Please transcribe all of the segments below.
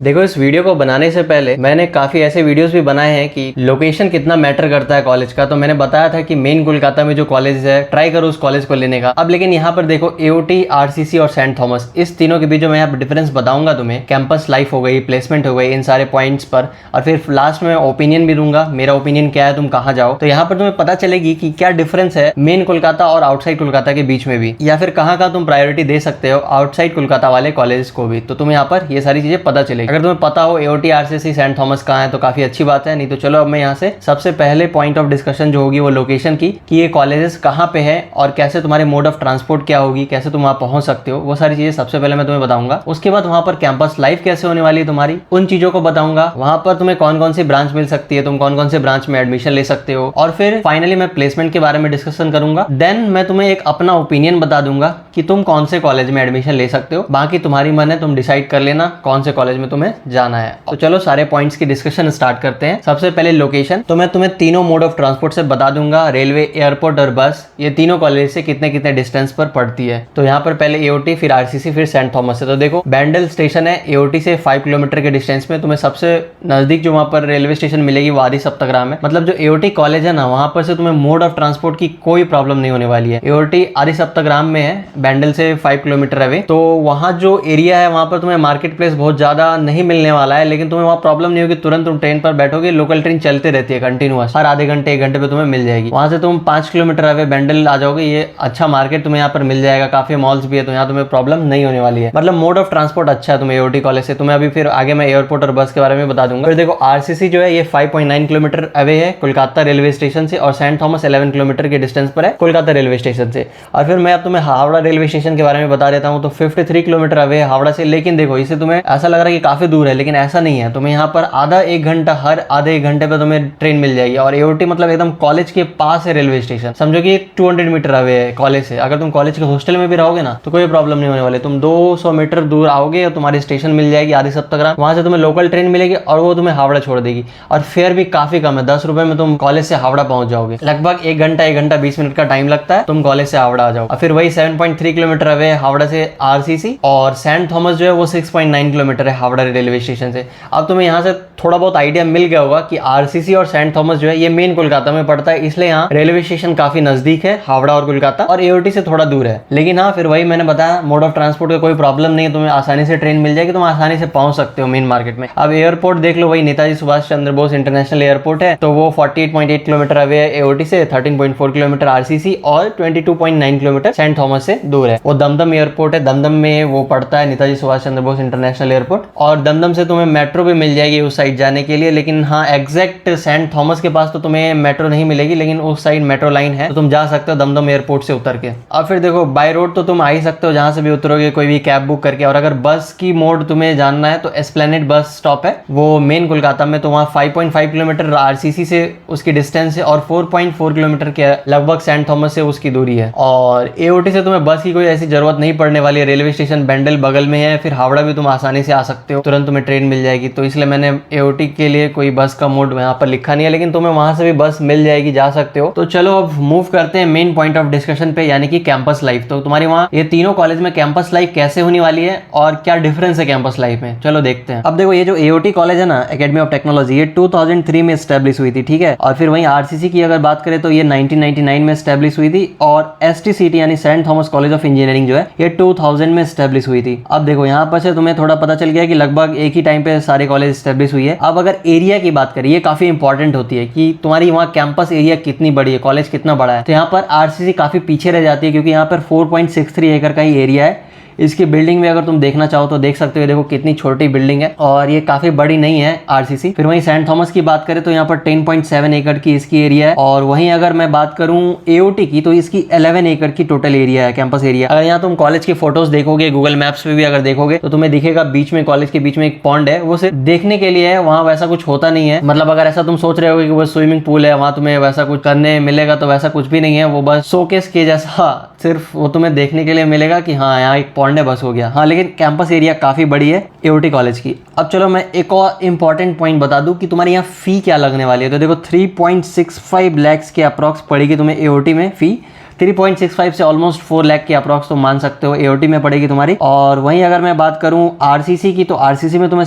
देखो, इस वीडियो को बनाने से पहले मैंने काफ़ी ऐसे वीडियोस भी बनाए हैं कि लोकेशन कितना मैटर करता है कॉलेज का। तो मैंने बताया था कि मेन कोलकाता में जो कॉलेज है ट्राई करो उस कॉलेज को लेने का। अब लेकिन यहाँ पर देखो, एओटी, आरसीसी और सेंट थॉमस, इस तीनों के बीच जो मैं यहाँ पर डिफरेंस बताऊंगा तुम्हें, कैंपस लाइफ हो गई, प्लेसमेंट हो गई, इन सारे पॉइंट्स पर, और फिर लास्ट में मैं ओपिनियन भी दूंगा, मेरा ओपिनियन क्या है, तुम कहाँ जाओ। तो यहाँ पर तुम्हें पता चलेगी कि क्या डिफरेंस है मेन कोलकाता और आउटसाइड कोलकाता के बीच में भी, या फिर कहाँ का तुम प्रायोरिटी दे सकते हो आउटसाइड कोलकाता वाले कॉलेज को भी। तो तुम्हें यहाँ पर ये सारी चीजें पता चलेगी। अगर तुम्हें पता हो एओटी, आरसीसी, सेंट थॉमस कहाँ है तो काफी अच्छी बात है। नहीं तो चलो अब मैं यहाँ से सबसे पहले पॉइंट ऑफ डिस्कशन जो होगी वो लोकेशन की, कि ये कॉलेजेस कहाँ पे है और कैसे तुम्हारे मोड ऑफ ट्रांसपोर्ट क्या होगी, कैसे तुम वहाँ पहुंच सकते हो, वो सारी चीजें सबसे पहले मैं तुम्हें बताऊंगा। उसके बाद वहाँ पर कैंपस लाइफ कैसे होने वाली है तुम्हारी, उन चीजों को बताऊंगा। वहाँ पर तुम्हें कौन कौन सी ब्रांच मिल सकती है, तुम कौन कौन से ब्रांच में एडमिशन ले सकते हो, और फिर फाइनली मैं प्लेसमेंट के बारे में डिस्कशन करूंगा। देन मैं तुम्हें एक अपना ओपिनियन बता दूंगा कि तुम कौन से कॉलेज में एडमिशन ले सकते हो। बाकी तुम्हारी मन है, तुम डिसाइड कर लेना कौन से कॉलेज में तुम्हें जाना है। तो चलो सारे पॉइंट्स की डिस्कशन स्टार्ट करते हैं। सबसे पहले लोकेशन। तो मैं तुम्हें तीनों मोड ऑफ ट्रांसपोर्ट से बता दूंगा, रेलवे, एयरपोर्ट और बस, ये तीनों कॉलेज से कितने कितने डिस्टेंस पर पड़ती है। तो यहाँ पर पहले एओटी, फिर आरसीसी, फिर सेंट थॉमस है। तो देखो, बैंडल स्टेशन है एओटी से 5 किलोमीटर के डिस्टेंस में। तुम्हें सबसे नजदीक जो वहाँ पर रेलवे स्टेशन मिलेगी वो आदि सप्तग्राम है। मतलब जो एओटी कॉलेज है ना, वहाँ पर से तुम्हें मोड ऑफ ट्रांसपोर्ट की कोई प्रॉब्लम नहीं होने वाली है। एओटी आदि सप्तग्राम में है, बैंडल से 5 किलोमीटर अवे। तो वहाँ जो एरिया है वहाँ पर तुम्हें मार्केट प्लेस बहुत ज्यादा नहीं मिलने वाला है, लेकिन तुम्हें वहाँ प्रॉब्लम नहीं होगी। तुरंत तुम ट्रेन पर बैठोगे, लोकल ट्रेन चलती रहती है कंटिन्यूअस, हर आधे घंटे 1 घंटे पे तुम्हें मिल जाएगी। वहां से तुम 5 किलोमीटर अवे बैंडल आ जाओगे। ये अच्छा मार्केट तुम्हें यहाँ पर मिल जाएगा, काफी मॉल्स भी है, तो यहाँ तुम्हें प्रॉब्लम नहीं होने वाली है। मतलब मोड ऑफ ट्रांसपोर्ट अच्छा है तुम्हें एओटी कॉलेज से। तुम्हें अभी फिर आगे मैं एयरपोर्ट और बस के बारे में बता दूंगा। फिर देखो, आरसीसी जो है ये 5.9 किलोमीटर अवे है कोलकाता रेलवे स्टेशन से, और सेंट थॉमस 11 किलोमीटर के डिस्टेंस पर है कोलकाता रेलवे स्टेशन से। और फिर मैं अब तुम्हें हावड़ा रेलवे स्टेशन के बारे में बता देता हूँ। तो 53 किलोमीटर अवे है हावड़ा से। लेकिन देखो, इसे तुम्हें ऐसा लग रहा है कि काफी दूर है, लेकिन ऐसा नहीं है। तुम्हें यहाँ पर आधा 1 घंटा, हर आधे 1 घंटे पे तुम्हें ट्रेन मिल जाएगी। और एओटी मतलब एकदम कॉलेज के पास है रेलवे स्टेशन, समझो कि 200 मीटर अवे है कॉलेज से। अगर तुम कॉलेज के हॉस्टल में भी रहोगे ना तो कोई प्रॉब्लम नहीं होने वाली। तुम 200 मीटर दूर आओगे और तुम्हारी स्टेशन मिल जाएगी आदि सप्तग्राम। वहां से तुम्हें लोकल ट्रेन मिलेगी और वो तुम्हें हावड़ा छोड़ देगी। और फेयर भी काफी कम है, 10 रुपए में तुम कॉलेज से हावड़ा पहुंच जाओगे। लगभग 1 घंटा 20 मिनट का टाइम लगता है, तुम कॉलेज से हावड़ा आ जाओ। और फिर वही 7.3 किलोमीटर अवे हावड़ा से आरसीसी, और सेंट थॉमस जो है वो 6.9 किलोमीटर है हावड़ा रेलवे स्टेशन से। अब तुम्हें यहाँ से थोड़ा बहुत आइडिया मिल गया होगा कि आरसीसी और सेंट थॉमस जो है ये मेन कोलकाता में पड़ता है, इसलिए यहाँ रेलवे स्टेशन काफी नजदीक है हावड़ा और कोलकाता, और एओटी से थोड़ा दूर है। लेकिन हाँ, फिर वही मैंने बताया, मोड ऑफ ट्रांसपोर्ट का कोई प्रॉब्लम नहीं है, तुम्हें आसानी से ट्रेन मिल जाएगी, तुम आसानी से पहुंच सकते हो मेन मार्केट में। अब एयरपोर्ट देख लो, वही नेताजी सुभाष चंद्र बोस इंटरनेशनल एयरपोर्ट है। तो वो 48.8 किलोमीटर अवे है एओटी से, 13.4 किलोमीटर आरसीसी और 22.9 किलोमीटर सेंट थॉमस से दूर है। वो दमदम एयरपोर्ट है, दमदम में वो पड़ता है नेताजी सुभाष चंद्र बोस इंटरनेशनल एयरपोर्ट। और दमदम से तुम्हें मेट्रो भी मिल जाएगी उस साइड जाने के लिए। लेकिन हाँ, एग्जैक्ट सेंट थॉमस के पास तो तुम्हें मेट्रो नहीं मिलेगी, लेकिन उस साइड मेट्रो लाइन है, तो तुम जा सकते हो दमदम एयरपोर्ट से उतर के। और फिर देखो, बाय रोड तो तुम आ ही सकते हो जहां से भी उतरोगे, कोई भी कैब बुक करके। और अगर बस की मोड तुम्हें जानना है तो एस्प्लेनेड बस स्टॉप है वो मेन कोलकाता में। तो वहाँ 5.5 किलोमीटर आरसीसी से उसकी डिस्टेंस है, और 4.4 किलोमीटर के लगभग सेंट थॉमस से उसकी दूरी है। और एओटी से तुम्हें बस की कोई ऐसी जरूरत नहीं पड़ने वाली है, रेलवे स्टेशन बैंडल बगल में है। फिर हावड़ा भी तुम आसानी से आ सकते हो, तुरंत तुम्हें ट्रेन मिल जाएगी। तो इसलिए मैंने एओटी के लिए कोई बस का मोड यहाँ पर लिखा नहीं है, लेकिन तुम्हें वहां से भी बस मिल जाएगी, जा सकते हो। तो चलो अब मूव करते हैं मेन पॉइंट ऑफ डिस्कशन पे, यानी कि कैंपस लाइफ। तो तुम्हारी वहाँ ये तीनों कॉलेज में कैंपस लाइफ कैसे होने वाली है और क्या डिफरेंस है कैंपस लाइफ में, चलो देखते हैं। अब देखो, ये जो एओटी कॉलेज है ना, एकेडमी ऑफ टेक्नोलॉजी, ये 2003 में स्टैब्लिश हुई थी, ठीक है। और फिर वहीं आरसीसी की अगर बात करें तो ये 1999 में स्टैब्लिश हुई थी। और एसटीसीटी यानी Saint Thomas College of Engineering जो है ये 2000 में स्टैब्लिश हुई थी। अब देखो, यहाँ पर से तुम्हें थोड़ा पता चल गया कि लगभग एक ही टाइम पे सारे कॉलेज स्टैब्लिश हुई है। अब अगर एरिया की बात करें, ये काफी इंपॉर्टेंट होती है कि तुम्हारी वहाँ कैंपस एरिया कितनी बड़ी है, कॉलेज कितना बड़ा है। तो यहाँ पर आरसीसी काफी पीछे रह जाती है, क्योंकि यहाँ पर 4.63 एकड़ का ही एरिया है। इसकी बिल्डिंग में अगर तुम देखना चाहो तो देख सकते हो, देखो कितनी छोटी बिल्डिंग है, और ये काफी बड़ी नहीं है आरसीसी। फिर वहीं सेंट थॉमस की बात करें तो यहाँ पर 10.7 एकड़ की इसकी एरिया है। और वहीं अगर मैं बात करूं एओटी की, तो इसकी 11 एकड़ की टोटल एरिया है, कैंपस एरिया। अगर यहाँ तुम कॉलेज की फोटोज देखोगे, गूगल मैप्स पे भी अगर देखोगे तो तुम्हें दिखेगा बीच में, कॉलेज के बीच में एक पॉन्ड है, वो सिर्फ देखने के लिए है, वहाँ वैसा कुछ होता नहीं है। मतलब अगर ऐसा तुम सोच रहे हो कि वो स्विमिंग पूल है, वहाँ तुम्हें वैसा कुछ करने मिलेगा, तो वैसा कुछ भी नहीं है। वो बस शोकेस के जैसा सिर्फ वो तुम्हें देखने के लिए मिलेगा कि हाँ यहाँ एक पॉन्ड है, बस हो गया। हाँ, लेकिन कैंपस एरिया काफी बड़ी है एओटी कॉलेज की। अब चलो मैं एक और इंपॉर्टेंट पॉइंट बता दूं कि तुम्हारी यहाँ फी क्या लगने वाली है। तो देखो, 3.65 लाख के अप्रॉक्स पड़ेगी तुम्हें एओटी में फी। 3.65 से ऑलमोस्ट 4 लाख के अप्रॉक्स तुम मान सकते हो एओटी में पड़ेगी तुम्हारी। और वहीं अगर मैं बात करूं आरसीसी की, तो आरसीसी में तुम्हें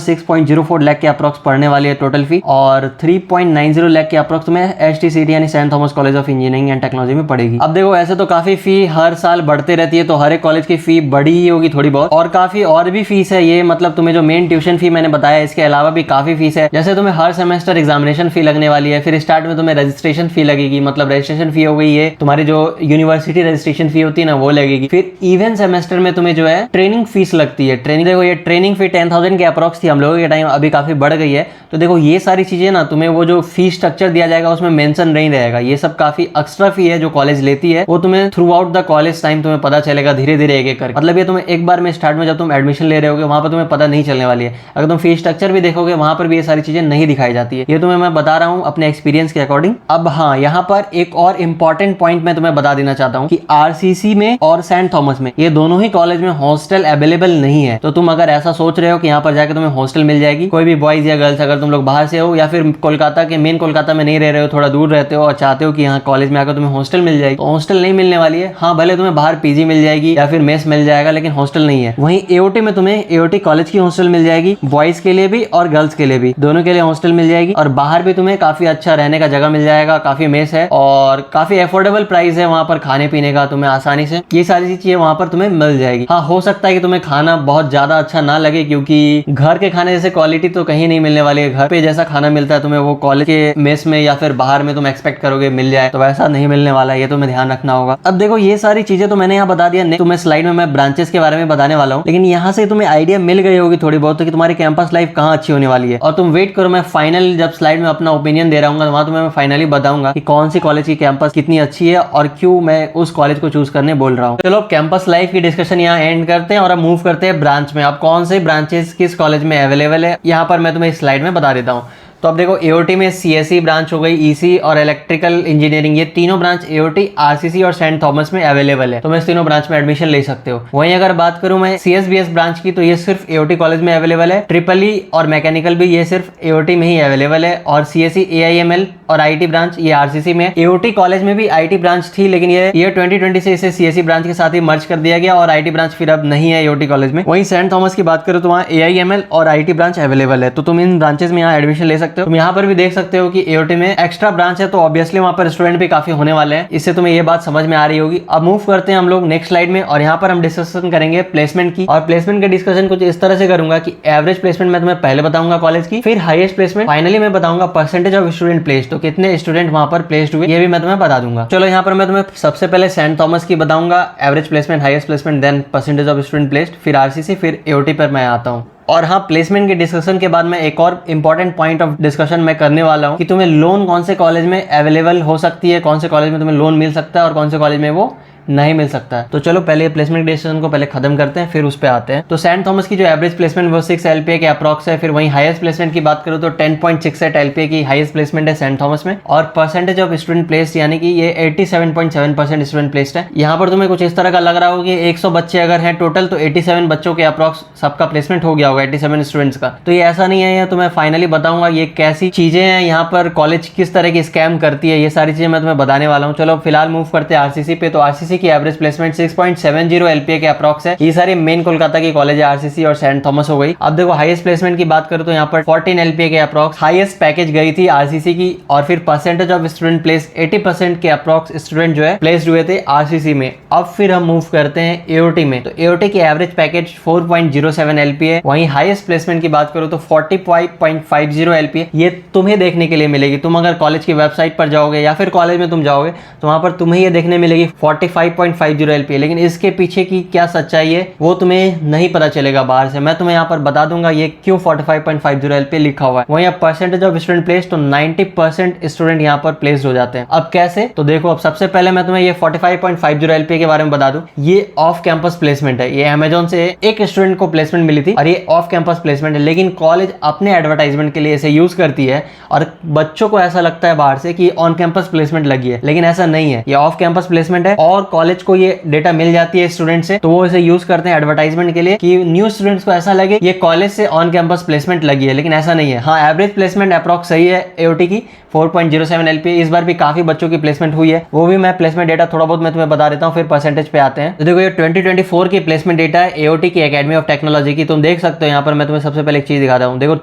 6.04 लाख के अप्रॉक्स पड़ने वाली है टोटल फी, और 3.90 लाख के अप्रॉक्स तुम्हें एचटीसीटी यानी Saint Thomas College of Engineering and Technology में पड़ेगी। अब देखो ऐसे तो काफी फी हर साल बढ़ते रहती है, तो हर एक कॉलेज की फी बढ़ी ही होगी थोड़ी बहुत, और काफी और भी फीस है ये, मतलब तुम्हें जो मेन ट्यूशन फी मैंने बताया इसके अलावा भी काफी फीस है। जैसे तुम्हें हर सेमेस्टर एग्जामिनेशन फी लगने वाली है, फिर स्टार्ट में तुम्हें रजिस्ट्रेशन फी लगेगी, मतलब रजिस्ट्रेशन फी हो गई ये तुम्हारी जो यूनिवर्सिटी रजिस्ट्रेशन फी होती है ना वो लगेगी। फिर इवन सेमेस्टर में तुम्हें जो है ट्रेनिंग फीस लगती है। ट्रेनिंग देखो ये ट्रेनिंग फी 10,000 के अप्रॉक्स थी हम लोगों के टाइम, अभी काफी बढ़ गई है। तो देखो ये सारी चीजें ना तुम्हें वो जो फी स्ट्रक्चर दिया जाएगा उसमें मेंशन नहीं रहेगा, ये सब काफी एक्स्ट्रा फी है जो कॉलेज लेती है, वो तुम्हें through out the college time तुम्हें पता चलेगा धीरे धीरे एक एक करके। मतलब ये तुम्हें एक बार में स्टार्ट में जब तुम एडमिशन ले रहे होगे वहां पर तुम्हें पता नहीं चलने वाली है। अगर तुम फी स्ट्रक्चर भी देखोगे वहां पर भी ये सारी चीजें नहीं दिखाई जाती है, ये तुम्हें मैं बता रहा हूँ अपने एक्सपीरियंस के अकॉर्डिंग। अब हाँ, यहाँ पर एक और इंपॉर्टेंट पॉइंट मैं तुम्हें बता देना चाहता हूँ कि आरसीसी में और सेंट थॉमस में ये दोनों ही कॉलेज में हॉस्टल अवेलेबल नहीं है। तो तुम अगर ऐसा सोच रहे हो कि यहाँ पर जाकर तुम्हें हॉस्टल मिल जाएगी, कोई भी बॉयज या गर्ल्स, अगर तुम लोग बाहर से हो या फिर कोलकाता के मेन कोलकाता में नहीं रह रहे हो, थोड़ा दूर रहते हो और चाहते हो कि यहाँ कॉलेज में आकर तुम्हें हॉस्टल मिल जाएगी, तो हॉस्टल नहीं मिलने वाली है। हाँ, भले तुम्हें बाहर पीजी मिल जाएगी या फिर मेस मिल जाएगा, लेकिन हॉस्टल नहीं है। वहीं एओटी में तुम्हें एओटी कॉलेज की हॉस्टल मिल जाएगी, बॉयज के लिए भी और गर्ल्स के लिए भी, दोनों के लिए हॉस्टल मिल जाएगी। और बाहर भी तुम्हें काफी अच्छा रहने का जगह मिल जाएगा, काफी मेस है और काफी अफोर्डेबल प्राइस है वहां पर खाने पीने का, तुम्हें आसानी से ये सारी चीजें वहां पर तुम्हें मिल जाएगी। हाँ, हो सकता है कि तुम्हें खाना बहुत ज्यादा अच्छा ना लगे, क्योंकि घर के खाने जैसे क्वालिटी तो कहीं नहीं मिलने वाली है। घर पे जैसा खाना मिलता है तुम्हें वो कॉलेज के मेस में या फिर बाहर में तुम एक्सपेक्ट करोगे मिल जाए, तो वैसा नहीं मिलने वाला है, ये तुम्हें ध्यान रखना होगा। अब देखो ये सारी चीजें तो मैंने यहाँ बता दिया, तुम्हें स्लाइड में मैं ब्रांचेस के बारे में बताने वाला हूँ, लेकिन यहाँ से तुम्हें आइडिया मिल गई होगी थोड़ी बहुत तो कि तुम्हारी कैंपस लाइफ कहाँ अच्छी होने वाली है। और तुम वेट करो, मैं फाइनल जब स्लाइड में अपना ओपिनियन दे रहा हूँ वहां तुम्हें मैं फाइनली बताऊंगा कि कौन सी कॉलेज की कैंपस कितनी अच्छी है और क्यों मैं उस कॉलेज को चूज करने बोल रहा हूँ। चलो अब कैंपस लाइफ की डिस्कशन यहाँ एंड करते हैं और अब मूव करते हैं ब्रांच में। अब कौन से ब्रांचेस किस कॉलेज में अवेलेबल है यहाँ पर मैं तुम्हें इस स्लाइड में बता देता हूँ। तो अब देखो एओटी में सीएसई ब्रांच हो गई, ईसी और इलेक्ट्रिकल इंजीनियरिंग, ये तीनों ब्रांच एओटी, आरसीसी और सेंट थॉमस में अवेलेबल है। तो मैं इस तीनों ब्रांच में एडमिशन ले सकते हो। वहीं अगर बात करूं मैं सीएसबीएस ब्रांच की, तो ये सिर्फ एओटी कॉलेज में अवेलेबल है। ट्रिपल ई और मैकेनिकल भी ये सिर्फ एओटी में ही अवेलेबल है। और सीएसई एआईएमएल और आईटी ब्रांच ये आरसीसी में। एओटी कॉलेज में भी आईटी ब्रांच थी, लेकिन ये 2020 से इसे सीएसई ब्रांच के साथ ही मर्ज कर दिया गया और आईटी ब्रांच फिर अब नहीं है एओटी कॉलेज में। वहीं सेंट थॉमस की बात करो तो वहाँ एआईएमएल और आईटी ब्रांच अवेलेबल है, तो तुम इन ब्रांचेस में यहाँ एडमिशन ले सकते हो। तुम यहाँ पर भी देख सकते हो कि एओटी में एक्स्ट्रा ब्रांच है, तो ऑब्वियसली वहां पर स्टूडेंट भी काफी होने वाले हैं। इससे तुम्हें ये बात समझ में आ रही होगी। अब मूव करते हैं हम लोग नेक्स्ट स्लाइड में, और यहाँ पर हम डिस्कशन करेंगे प्लेसमेंट की। और प्लेसमेंट के डिस्कशन कुछ इस तरह से करूंगा कि एवरेज प्लेसमेंट मैं तुम्हें पहले बताऊंगा कॉलेज की, फिर हाईएस्ट प्लेसमेंट, फाइनली मैं बताऊंगा परसेंटेज ऑफ स्टूडेंट प्लेस्ड, तो कितने स्टूडेंट वहां पर प्लेस्ड हुए ये भी मैं तुम्हें बता दूंगा। चलो यहाँ पर मैं तुम्हें सबसे पहले सेंट थॉमस की बताऊंगा, average placement, highest placement, then percentage of student placed, फिर आरसीसी, फिर एओटी पर मैं आता हूँ। और हाँ, प्लेसमेंट के डिस्कशन के बाद मैं एक और इंपॉर्टेंट पॉइंट ऑफ डिस्कशन मैं करने वाला हूँ कि तुम्हें लोन कौन से कॉलेज में अवेलेबल हो सकती है, कौन से कॉलेज में तुम्हें लोन मिल सकता है और कौन से कॉलेज में वो नहीं मिल सकता है। तो चलो पहले प्लेसमेंट डिस्कशन को पहले खत्म करते हैं, फिर उस पे आते हैं। तो सेंट थॉमस की जो एवरेज प्लेसमेंट वो 6 एलपीए के अप्रॉक्स है। फिर वहीं हाईएस्ट प्लेसमेंट की बात करूँ तो 10.68 एलपीए की हाईएस्ट प्लेसमेंट है सेंट थॉमस में। और परसेंटेज ऑफ स्टूडेंट प्लेस्ड यानी कि ये 87.7% स्टूडेंट प्लेस्ड है। यहाँ पर तुम्हें कुछ इस तरह का लग रहा होगा कि 100 बच्चे अगर हैं टोटल, तो 87 बच्चों के अप्रॉक्स सबका प्लेसमेंट हो गया होगा, 87 स्टूडेंट्स का। तो ये ऐसा नहीं है, तो मैं फाइनली बताऊंगा ये कैसी चीजें हैं, यहाँ पर कॉलेज किस तरह की स्कैम करती है, ये सारी चीजें मैं तुम्हें बताने वाला हूँ। चलो फिलहाल मूव करते हैं आरसीसी पे। तो आरसीसी की एवरेज प्लेसमेंट 6.70 एलपीए के अप्रॉक्स है। ये सारी मेन कोलकाता की कॉलेज है, आरसीसी और सेंट थॉमस हो गई। अब देखो हाईएस्ट प्लेसमेंट की बात करूं तो यहाँ पर 14 एलपीए के अप्रॉक्स हाईएस्ट पैकेज गई थी आरसीसी की। और फिर परसेंटेज ऑफ स्टूडेंट प्लेस 80% के अप्रॉक्स स्टूडेंट जो है प्लेस्ड हुए थे आरसीसी में। अब फिर हम मूव करते हैं एओटी में। तो एओटी की एवरेज पैकेज 4.07 एलपीए। वहीं हाईएस्ट प्लेसमेंट की बात करूं तो 45.50 एलपीए। ये तुम्हें देखने के लिए मिलेगी, तुम अगर कॉलेज की वेबसाइट पर जाओगे या फिर कॉलेज में तुम जाओगे तो वहां पर तुम्हें ये देखने मिलेगी 45.50 एलपीए। लेकिन इसके पीछे की क्या सच्चाई है वो तुम्हें नहीं पता चलेगा बाहर से। मैं तुम्हें यहाँ पर बता दूंगा ये क्यों 45.50 एलपीए लिखा हुआ है। वहीं अब परसेंटेज ऑफ स्टूडेंट प्लेस तो 90% स्टूडेंट यहाँ पर प्लेस्ड हो जाते हैं। अब कैसे, तो देखो अब सबसे पहले मैं तुम्हें ये 45.50 एलपीए के बारे में बता दूं। ये ऑफ कैंपस प्लेसमेंट है, ये अमेजोन से एक स्टूडेंट को प्लेसमेंट मिली थी और ये ऑफ कैंपस प्लेसमेंट है। लेकिन कॉलेज अपने एडवर्टाइजमेंट के लिए इसे यूज करती है और बच्चों को ऐसा लगता है बाहर से कि ऑन कैंपस प्लेसमेंट लगी है, लेकिन ऐसा नहीं है। ये ऑफ कैंपस प्लेसमेंट है और कॉलेज को ये डेटा मिल जाती है स्टूडेंट से, तो वो इसे यूज करते हैं एडवर्टाइजमेंट के लिए कि न्यू स्टूडेंट्स को ऐसा लगे ये कॉलेज से ऑन कैंपस प्लेसमेंट लगी है, लेकिन ऐसा नहीं है। हाँ, एवरेज प्लेसमेंट अप्रॉक्स सही है एओटी की 4.07 LPA। इस बार भी काफी बच्चों की प्लेसमेंट हुई है, वो भी मैं प्लेसमेंट डेटा थोड़ा बहुत मैं तुम्हें बता देता हूँ, फिर परसेंटेज पे आते हैं। तो देखो ये 2024 की प्लेसमेंट डेटा है एओटी की एकेडमी ऑफ टेक्नोलॉजी की। तुम देख सकते हो यहाँ पर मैं तुम्हें सबसे पहले एक चीज दिखाता हूँ। देखो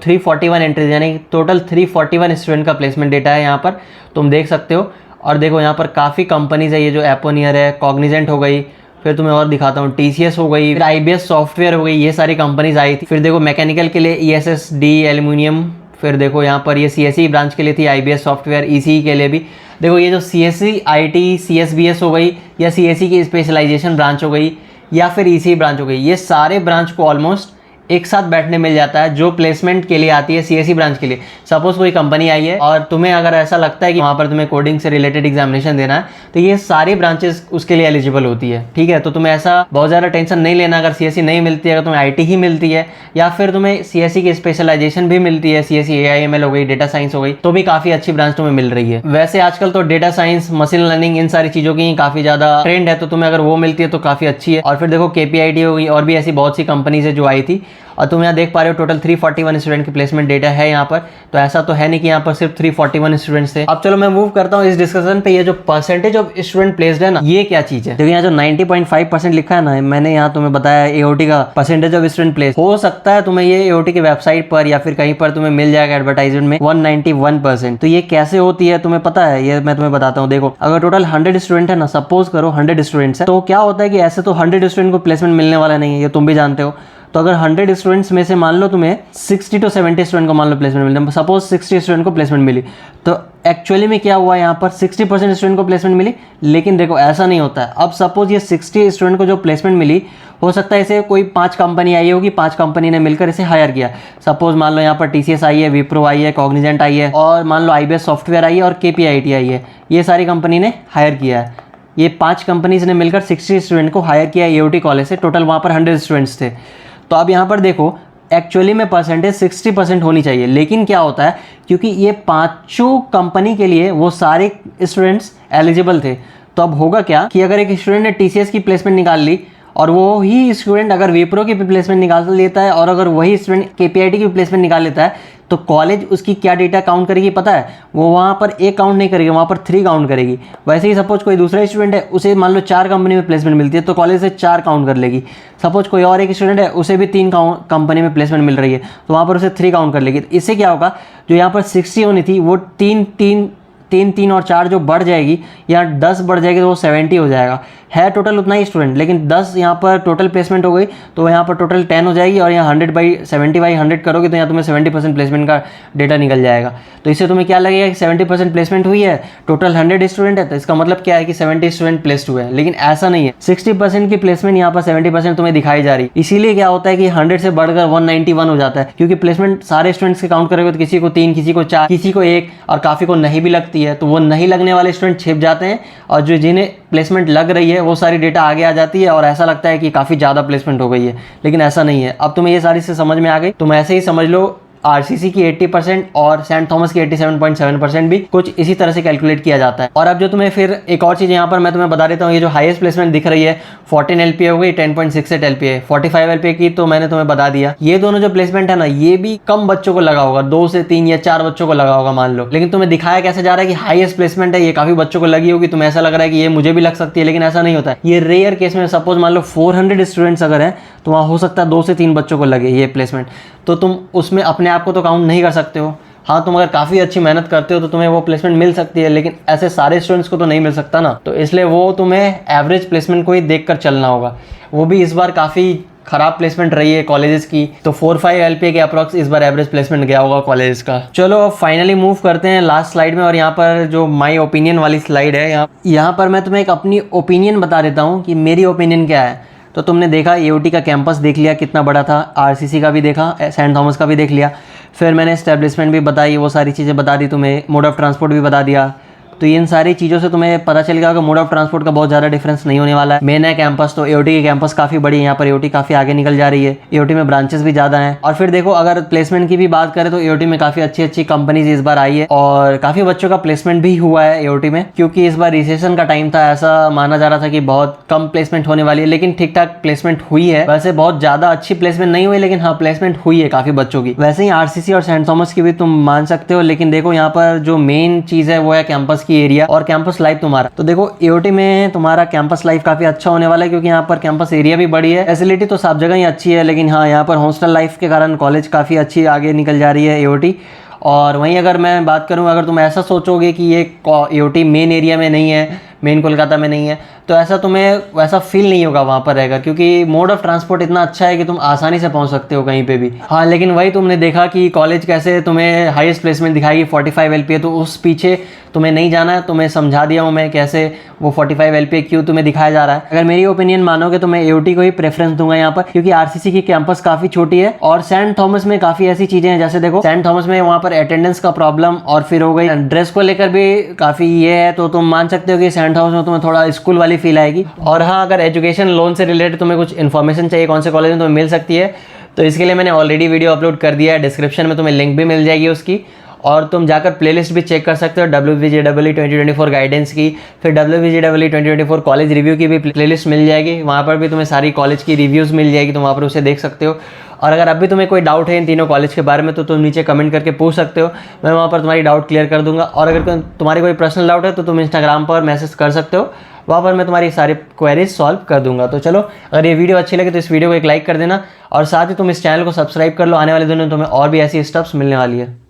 341 एंट्रीज यानी टोटल 341 स्टूडेंट का प्लेसमेंट डेटा है यहाँ पर, तुम देख सकते हो। और देखो यहाँ पर काफ़ी कंपनीज है, ये जो एपोनियर है, कॉग्निजेंट हो गई, फिर तुम्हें और दिखाता हूँ टीसीएस हो गई, फिर आईबीएस सॉफ्टवेयर हो गई, ये सारी कंपनीज आई थी। फिर देखो मैकेनिकल के लिए ईएसएसडी एल्यूमिनियम, फिर देखो यहाँ पर ये सीएसई ब्रांच के लिए थी आईबीएस सॉफ्टवेयर, ईसीई के लिए भी। देखो ये जो सीएसई आईटी सीएसबीएस हो गई या सीएसई की स्पेशलाइजेशन ब्रांच हो गई या फिर ईसीई ब्रांच हो गई, ये सारे ब्रांच को ऑलमोस्ट एक साथ बैठने मिल जाता है जो प्लेसमेंट के लिए आती है सीएसई ब्रांच के लिए। सपोज कोई कंपनी आई है और तुम्हें अगर ऐसा लगता है कि वहाँ पर तुम्हें कोडिंग से रिलेटेड एग्जामिनेशन देना है, तो ये सारी ब्रांचेस उसके लिए एलिजिबल होती है, ठीक है। तो तुम्हें ऐसा बहुत ज़्यादा टेंशन नहीं लेना अगर सीएसई नहीं मिलती है, अगर तुम्हें आईटी ही मिलती है या फिर तुम्हें सीएसई की स्पेशलाइजेशन भी मिलती है, सीएसई एआईएमएल हो गई, डेटा साइंस हो गई, तो भी काफ़ी अच्छी ब्रांच तुम्हें मिल रही है। वैसे आजकल तो डेटा साइंस, मशीन लर्निंग, इन सारी चीज़ों की काफ़ी ज़्यादा ट्रेंड है, तो तुम्हें अगर वो मिलती है तो काफ़ी अच्छी है। और फिर देखो केपीआईटी हो गई, और भी ऐसी बहुत सी कंपनीज है जो आई थी। और तुम यहाँ देख पा रहे हो टोटल 341 स्टूडेंट की प्लेसमेंट डेटा है यहाँ पर। तो ऐसा तो है नहीं कि यहाँ पर सिर्फ 341 स्टूडेंट्स थे। अब चलो मैं मूव करता हूँ इस डिस्कशन पे, ये जो परसेंटेज ऑफ स्टूडेंट प्लेस्ड है ना, ये क्या चीज है। देखो यहाँ जो 90.5% लिखा है ना, मैंने यहाँ तुम्हें बताया एओटी का परसेंटेज ऑफ स्टूडेंट प्लेस। हो सकता है तुम्हें ये एओटी की वेबसाइट पर या फिर कहीं पर तुम्हें मिल जाएगा एडवर्टाइजमेंट में 191%। तो ये कैसे होती है तुम्हें पता है, ये मैं तुम्हें बताता हूँ। देखो अगर टोटल 100 स्टूडेंट है ना, सपोज करो 100 स्टूडेंट्स है, तो क्या होता है कि ऐसे तो 100 स्टूडेंट को प्लेसमेंट मिलने वाला नहीं है, ये तुम भी जानते हो। तो अगर 100 स्टूडेंट्स में से मान लो तुम्हें 60 to 70 स्टूडेंट को मान लो प्लेसमेंट मिली, सपोज 60 स्टूडेंट को प्लेसमेंट मिली, तो एक्चुअली में क्या हुआ यहाँ पर 60% स्टूडेंट को प्लेसमेंट मिली। लेकिन देखो ऐसा नहीं होता है। अब सपोज ये 60 स्टूडेंट को जो प्लेसमेंट मिली, हो सकता है इसे कोई 5 कंपनी आई होगी, 5 कंपनी ने मिलकर इसे हायर किया। सपोज मान लो यहाँ पर टीसीएस आई है, विप्रो आई है, कॉग्निजेंट आई है, और मान लो आईबीएस सॉफ्टवेयर आई है और केपीआईटी आई है, ये सारी कंपनी ने हायर किया है। ये 5 कंपनीज ने मिलकर 60 स्टूडेंट को हायर किया एओटी कॉलेज से। टोटल वहाँ पर 100 स्टूडेंट्स थे। तो अब यहाँ पर देखो एक्चुअली में परसेंटेज 60% होनी चाहिए, लेकिन क्या होता है क्योंकि ये 5 कंपनी के लिए वो सारे स्टूडेंट्स एलिजिबल थे, तो अब होगा क्या कि अगर एक स्टूडेंट ने टीसीएस की प्लेसमेंट निकाल ली और वो ही स्टूडेंट अगर विप्रो की प्लेसमेंट निकाल लेता है और अगर वही स्टूडेंट केपीआईटी की प्लेसमेंट निकाल लेता है, तो कॉलेज उसकी क्या डेटा काउंट करेगी पता है, वो वहाँ पर 1 काउंट नहीं करेगी, वहाँ पर 3 काउंट करेगी। वैसे ही सपोज कोई दूसरा स्टूडेंट है, उसे मान लो 4 कंपनी में प्लेसमेंट मिलती है, तो कॉलेज से 4 काउंट कर लेगी। सपोज कोई और एक स्टूडेंट है, उसे भी 3 कंपनी में प्लेसमेंट मिल रही है, तो वहाँ पर उसे 3 काउंट कर लेगी। इससे क्या होगा, जो यहाँ पर 60 होनी थी वो 3 और 4 जो बढ़ जाएगी, यहाँ 10 बढ़ जाएगी तो वो 70 हो जाएगा। है टोटल उतना ही स्टूडेंट, लेकिन 10 यहाँ पर टोटल प्लेसमेंट हो गई, तो यहाँ पर टोटल 10 हो जाएगी, और यहाँ 70/100 करोगे तो यहाँ तुम्हें 70% प्लेसमेंट का डेटा निकल जाएगा। तो इससे तुम्हें क्या लगेगा कि 70% प्लेसमेंट हुई है, टोटल 100 स्टूडेंट है, तो इसका मतलब क्या है कि 70 स्टूडेंट प्लेस्ड हुए हैं। लेकिन ऐसा नहीं है, 60% की प्लेसमेंट यहाँ पर 70% तुम्हें दिखाई जा रही। इसीलिए क्या होता है कि 100 से बढ़कर 191 हो जाता है, क्योंकि प्लेसमेंट सारे स्टूडेंट्स के काउंट करोगे तो किसी को 3, किसी को 4, किसी को 1, और काफ़ी को नहीं भी लगती है, तो वो नहीं लगने वाले स्टूडेंट छिप जाते हैं, और जो जिन्हें प्लेसमेंट लग रही है वो सारी डेटा आगे आ जाती है, और ऐसा लगता है कि काफ़ी ज़्यादा प्लेसमेंट हो गई है, लेकिन ऐसा नहीं है। अब तुम्हें ये सारी से समझ में आ गई, तुम ऐसे ही समझ लो आरसीसी की 80% और सेंट थॉमस की 87.7% भी कुछ इसी तरह से कैलकुलेट किया जाता है। और अब जो तुम्हें फिर एक और चीज़ यहाँ पर मैं तुम्हें बता देता हूँ, ये जो हाईएस्ट प्लेसमेंट दिख रही है 14 LPA हो गई, 10.68 LPA, 45 LPA की तो मैंने तुम्हें बता दिया। ये दोनों जो प्लेसमेंट है ना, ये भी कम बच्चों को लगा होगा, 2 से 3 या 4 बच्चों को लगा होगा मान लो, लेकिन तुम्हें दिखाया कैसे जा रहा है कि हाईएस्ट प्लेसमेंट है, ये काफ़ी बच्चों को लगी होगी, तुम्हें ऐसा लग रहा है कि ये मुझे भी लग सकती है, लेकिन ऐसा नहीं होता है। ये रेयर केस में सपोज मान लो 400 स्टूडेंट्स अगर हैं, तो वहाँ हो सकता है 2 से 3 बच्चों को लगे ये प्लेसमेंट, तो तुम उसमें अपने आप को तो काउंट नहीं कर सकते हो। हाँ, तुम अगर काफ़ी अच्छी मेहनत करते हो तो तुम्हें वो प्लेसमेंट मिल सकती है, लेकिन ऐसे सारे स्टूडेंट्स को तो नहीं मिल सकता ना, तो इसलिए वो तुम्हें एवरेज प्लेसमेंट को ही देखकर चलना होगा। वो भी इस बार काफ़ी खराब प्लेसमेंट रही है कॉलेजेस की, तो 4-5 LPA के अप्रॉक्स इस बार एवरेज प्लेसमेंट गया होगा कॉलेजेस का। चलो अब फाइनली मूव करते हैं लास्ट स्लाइड में, और यहाँ पर जो माय ओपिनियन वाली स्लाइड है, यहाँ पर मैं तुम्हें एक अपनी ओपिनियन बता देता हूँ कि मेरी ओपिनियन क्या है। तो तुमने देखा एओटी का कैंपस देख लिया कितना बड़ा था, आरसीसी का भी देखा, सेंट थॉमस का भी देख लिया, फिर मैंने एस्टेब्लिशमेंट भी बताई, वो सारी चीज़ें बता दी तुम्हें, मोड ऑफ ट्रांसपोर्ट भी बता दिया, तो इन सारी चीज़ों से तुम्हें पता चल गया कि मोड ऑफ ट्रांसपोर्ट का बहुत ज़्यादा डिफरेंस नहीं होने वाला है। मेन है कैंपस, तो एओटी की कैंपस काफ़ी बड़ी है, यहाँ पर एओटी काफ़ी आगे निकल जा रही है, एओटी में ब्रांचेस भी ज़्यादा हैं। और फिर देखो अगर प्लेसमेंट की भी बात करें तो एओटी में काफ़ी अच्छी अच्छी कंपनीज इस बार आई है और काफ़ी बच्चों का प्लेसमेंट भी हुआ है एओटी में, क्योंकि इस बार रिसेशन का टाइम था, ऐसा माना जा रहा था कि बहुत कम प्लेसमेंट होने वाली है, लेकिन ठीक ठाक प्लेसमेंट हुई है। वैसे बहुत ज़्यादा अच्छी प्लेसमेंट नहीं हुई, लेकिन हाँ प्लेसमेंट हुई है काफ़ी बच्चों की। वैसे ही आरसीसी और सेंट थॉमस की भी तुम मान सकते हो, लेकिन देखो यहाँ पर जो मेन चीज़ है वो है कैंपस की एरिया और कैंपस लाइफ तुम्हारा। तो देखो एओटी में तुम्हारा कैंपस लाइफ काफ़ी अच्छा होने वाला है, क्योंकि यहाँ पर कैंपस एरिया भी बड़ी है, फैसिलिटी तो सब जगह ही अच्छी है, लेकिन हाँ यहाँ पर हॉस्टल लाइफ के कारण कॉलेज काफ़ी अच्छी आगे निकल जा रही है एओटी। और वहीं अगर मैं बात करूं, अगर तुम ऐसा सोचोगे कि ये एओटी मेन एरिया में नहीं है, मेन कोलकाता में नहीं है, तो ऐसा तुम्हें वैसा फील नहीं होगा वहाँ पर रहकर, क्योंकि मोड ऑफ ट्रांसपोर्ट इतना अच्छा है कि तुम आसानी से पहुँच सकते हो कहीं पे भी। हाँ लेकिन वही तुमने देखा कि कॉलेज कैसे तुम्हें हाईएस्ट प्लेसमेंट दिखाएगी 45 LPA, तो उस पीछे तुम्हें नहीं जाना है। तुम्हें समझा दिया हूँ मैं कैसे वो 45 LPA क्यों तुम्हें दिखाया जा रहा है। अगर मेरी ओपिनियन मानोगे तो मैं एओटी को ही प्रेफरेंस दूंगा यहाँ पर, क्योंकि आरसीसी की कैंपस काफ़ी छोटी है और सेंट थॉमस में काफ़ी ऐसी चीज़ें हैं, जैसे देखो सेंट थॉमस में वहाँ पर अटेंडेंस का प्रॉब्लम और फिर हो गई ड्रेस को लेकर भी काफ़ी ये है, तो तुम मान सकते हो कि सेंट थॉमस में तुम्हें थोड़ा स्कूल वाली फील आएगी। और हाँ अगर एजुकेशन लोन से रिलेटेड तुम्हें कुछ इन्फॉर्मेशन चाहिए कौन से कॉलेज में तुम्हें मिल सकती है, तो इसके लिए मैंने ऑलरेडी वीडियो अपलोड कर दिया है, डिस्क्रिप्शन में तुम्हें लिंक भी मिल जाएगी उसकी, और तुम जाकर प्लेलिस्ट भी चेक कर सकते हो WVJEE 2024 गाइडेंस की, फिर WVJEE 2024 कॉलेज रिव्यू की भी प्लेलिस्ट मिल जाएगी, वहाँ पर भी तुम्हें सारी कॉलेज की रिव्यूज़ मिल जाएगी, तुम वहाँ पर उसे देख सकते हो। और अगर अभी तुम्हें कोई डाउट है इन तीनों कॉलेज के बारे में तो तुम नीचे कमेंट करके पूछ सकते हो, मैं वहाँ पर तुम्हारी डाउट क्लियर कर दूंगा। और अगर तुम्हारी कोई पर्सनल डाउट है तो तुम इंस्टाग्राम पर मैसेज कर सकते हो, वहाँ पर मैं तुम्हारी सारी क्वेरीज सॉल्व कर दूंगा। तो चलो अगर ये वीडियो अच्छी लगे तो इस वीडियो को एक लाइक कर देना, और साथ ही तुम इस चैनल को सब्सक्राइब कर लो, आने वाले दिनों में तुम्हें और भी ऐसी स्टेप्स मिलने वाली है।